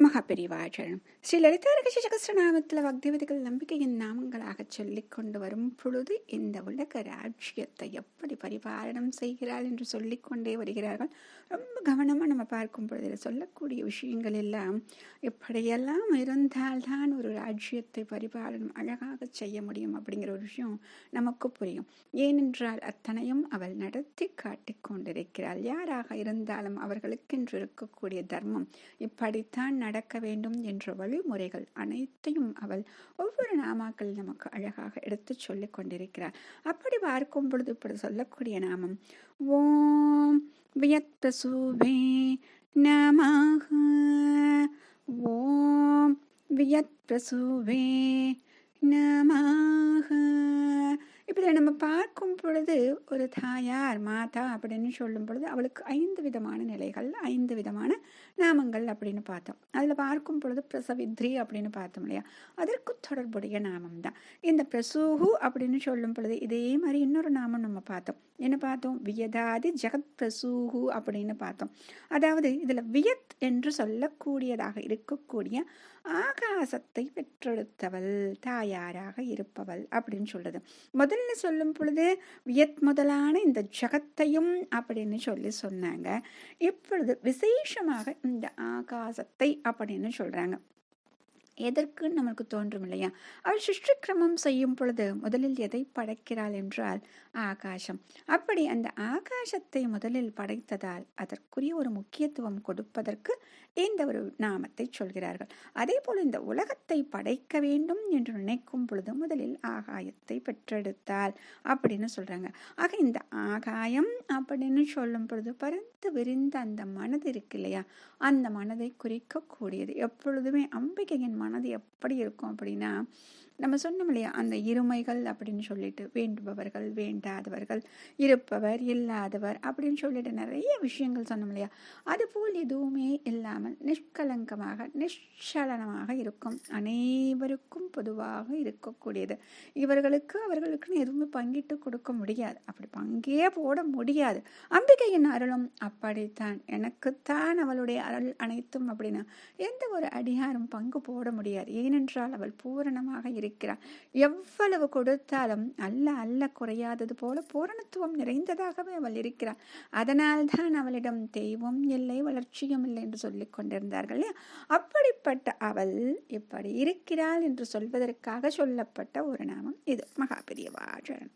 மகாபெரிவாச்சரணம். ஸ்ரீ லலிதா ரகசியசகஸ்ரநாமத்தில் பக்திவிதிகள் நம்பிக்கையின் நாமங்களாக சொல்லிக் கொண்டு வரும் பொழுது இந்த உலக ராஜ்யத்தை எப்படி பரிபாலனம் செய்கிறாள் என்று சொல்லிக்கொண்டே வருகிறார்கள். ரொம்ப கவனமாக நம்ம பார்க்கும் பொழுது இதில் சொல்லக்கூடிய விஷயங்கள் எல்லாம் எப்படியெல்லாம் இருந்தால்தான் ஒரு ராஜ்யத்தை பரிபாலனம் அழகாக செய்ய முடியும் அப்படிங்கிற ஒரு விஷயம் நமக்கு புரியும். ஏனென்றால் அத்தனையும் அவள் நடத்தி காட்டிக் கொண்டிருக்கிறாள். யாராக இருந்தாலும் அவர்களுக்கென்று இருக்கக்கூடிய தர்மம் இப்படித்தான் நடக்க வேண்டும் என்ற வழிமுறைகள் அனைத்தையும் அவள் ஒவ்வொரு நாமாக்கள் நமக்கு அழகாக எடுத்து சொல்லிக் கொண்டிருக்கிறார். அப்படி பார்க்கும் பொழுது இப்படி சொல்லக்கூடிய நாமம் ஓம் வியத்பிரசூவே நமஹ, ஓம் வியத்பிரசூவே நமஹ. இப்படி நம்ம பார்க்கும் பொழுது ஒரு தாயார் மாதா அப்படின்னு சொல்லும் பொழுது அவளுக்கு 5 விதமான நிலைகள், 5 விதமான நாமங்கள் அப்படின்னு பார்த்தோம். அதில் பார்க்கும் பொழுது பிரசவித்ரி அப்படின்னு பார்த்தோம் இல்லையா, அதற்கு தொடர்புடைய நாமம் தான் இந்த பிரசூஹு அப்படின்னு சொல்லும் பொழுது. இதே மாதிரி இன்னொரு நாமம் நம்ம பார்த்தோம். என்ன பார்த்தோம்? வியதாதி ஜெகத் பிரசூஹு அப்படின்னு பார்த்தோம். அதாவது இதில் வியத் என்று சொல்லக்கூடியதாக இருக்கக்கூடிய ஆகாசத்தை பெற்றெடுத்தவள், தாயாராக இருப்பவள் அப்படின்னு சொல்றது. முதல்ல சொல்லும் பொழுது வியத் முதலான இந்த ஜகத்தையும் அப்படின்னு சொல்லி சொன்னாங்க. இப்பொழுது விசேஷமாக இந்த ஆகாசத்தை அப்படின்னு சொல்றாங்க. எதற்கு நமக்கு தோன்றும் இல்லையா? அவள் சிருஷ்டிக்கிரமம் செய்யும் பொழுது முதலில் எதை படைக்கிறாள் என்றால் ஆகாசம். அப்படி அந்த ஆகாசத்தை முதலில் படைத்ததால் அதற்குரிய ஒரு முக்கியத்துவம் கொடுப்பதற்கு இந்த ஒரு நாமத்தை சொல்கிறார்கள். அதே போல் இந்த உலகத்தை படைக்க வேண்டும் என்று நினைக்கும் பொழுது முதலில் ஆகாயத்தை பெற்றெடுத்தாள் அப்படின்னு சொல்றாங்க. ஆக இந்த ஆகாயம் அப்படின்னு சொல்லும் பொழுது பரந்து விரிந்த அந்த மனது இருக்கு இல்லையா, அந்த மனதை குறிக்கக்கூடியது. எப்பொழுதுமே அம்பிகையின் மனது எப்படி இருக்கும் அப்படின்னா, நம்ம சொன்னோம் இல்லையா, அந்த இருமைகள் அப்படின்னு சொல்லிட்டு வேண்டுபவர்கள் வேண்டாதவர்கள், இருப்பவர் இல்லாதவர் அப்படின்னு சொல்லிட்டு நிறைய விஷயங்கள் சொன்னோம் இல்லையா. அதுபோல் எதுவுமே இல்லாமல் நிஷ்கலங்கமாக நிச்சலனமாக இருக்கும், அனைவருக்கும் பொதுவாக இருக்கக்கூடியது. இவர்களுக்கு அவர்களுக்குன்னு எதுவுமே பங்கிட்டு கொடுக்க முடியாது, அப்படி பங்கே போட முடியாது. அம்பிகையின் அருளும் அப்படித்தான். எனக்குத்தான் அவளுடைய அருள் அனைத்தும் அப்படின்னா எந்த ஒரு அடியாரும் பங்கு போட முடியாது. ஏனென்றால் அவள் பூரணமாக இருக்கிறாள். எவ்வளவு கொடுத்தாலும் அல்ல குறையாதது போல பூரணத்துவம் நிறைந்ததாகவே அவள் இருக்கிறாள். அதனால்தான் அவளிடம் தெய்வம் இல்லை, வளர்ச்சியும் இல்லை என்று சொல்லிக் கொண்டிருந்தார்கள். அப்படிப்பட்ட அவள் இப்படி இருக்கிறாள் என்று சொல்வதற்காக சொல்லப்பட்ட ஒரு நாமம் இது. மகாபெரிவாச்சரணம்.